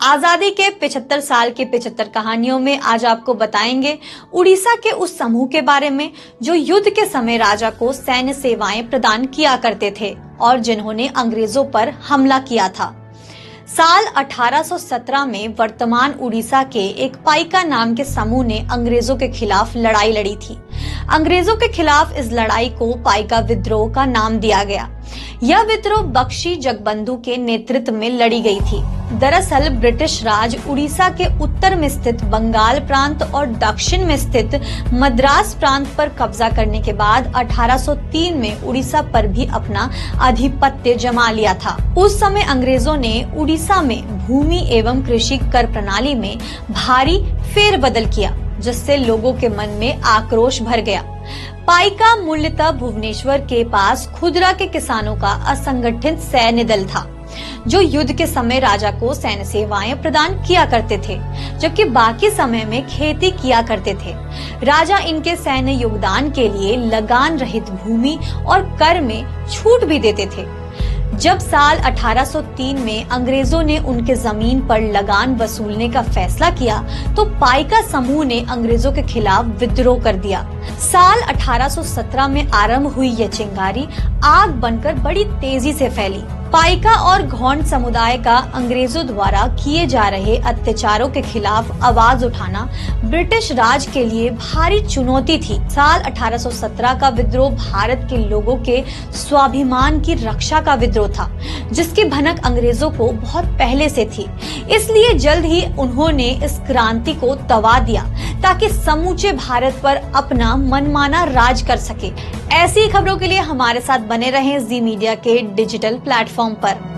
आजादी के 75 साल के 75 कहानियों में आज आपको बताएंगे उड़ीसा के उस समूह के बारे में जो युद्ध के समय राजा को सैन्य सेवाएं प्रदान किया करते थे और जिन्होंने अंग्रेजों पर हमला किया था। साल 1817 में वर्तमान उड़ीसा के एक पाइका नाम के समूह ने अंग्रेजों के खिलाफ लड़ाई लड़ी थी। अंग्रेजों के खिलाफ इस लड़ाई को पाइका विद्रोह का नाम दिया गया। यह विद्रोह बख्शी जगबंधु के नेतृत्व में लड़ी गई थी। दरअसल ब्रिटिश राज उड़ीसा के उत्तर में स्थित बंगाल प्रांत और दक्षिण में स्थित मद्रास प्रांत पर कब्जा करने के बाद 1803 में उड़ीसा पर भी अपना आधिपत्य जमा लिया था। उस समय अंग्रेजों ने उड़ीसा में भूमि एवं कृषि कर प्रणाली में भारी फेरबदल किया, जिससे लोगों के मन में आक्रोश भर गया। पाइका मूलतः भुवनेश्वर के पास खुदरा के किसानों का असंगठित सैन्य दल था, जो युद्ध के समय राजा को सैन्य सेवाएं प्रदान किया करते थे, जबकि बाकी समय में खेती किया करते थे। राजा इनके सैन्य योगदान के लिए लगान रहित भूमि और कर में छूट भी देते थे। जब साल 1803 में अंग्रेजों ने उनके जमीन पर लगान वसूलने का फैसला किया, तो पाइका समूह ने अंग्रेजों के खिलाफ विद्रोह कर दिया। साल 1817 में आरंभ हुई यह चिंगारी आग बनकर बड़ी तेजी से फैली। पाइका और घोंड समुदाय का अंग्रेजों द्वारा किए जा रहे अत्याचारों के खिलाफ आवाज उठाना ब्रिटिश राज के लिए भारी चुनौती थी। साल 1817 का विद्रोह भारत के लोगों के स्वाभिमान की रक्षा का विद्रोह था, जिसकी भनक अंग्रेजों को बहुत पहले से थी। इसलिए जल्द ही उन्होंने इस क्रांति को दबा दिया, ताकि समूचे भारत पर अपना मनमाना राज कर सके। ऐसी खबरों के लिए हमारे साथ बने रहें जी मीडिया के डिजिटल प्लेटफॉर्म पर।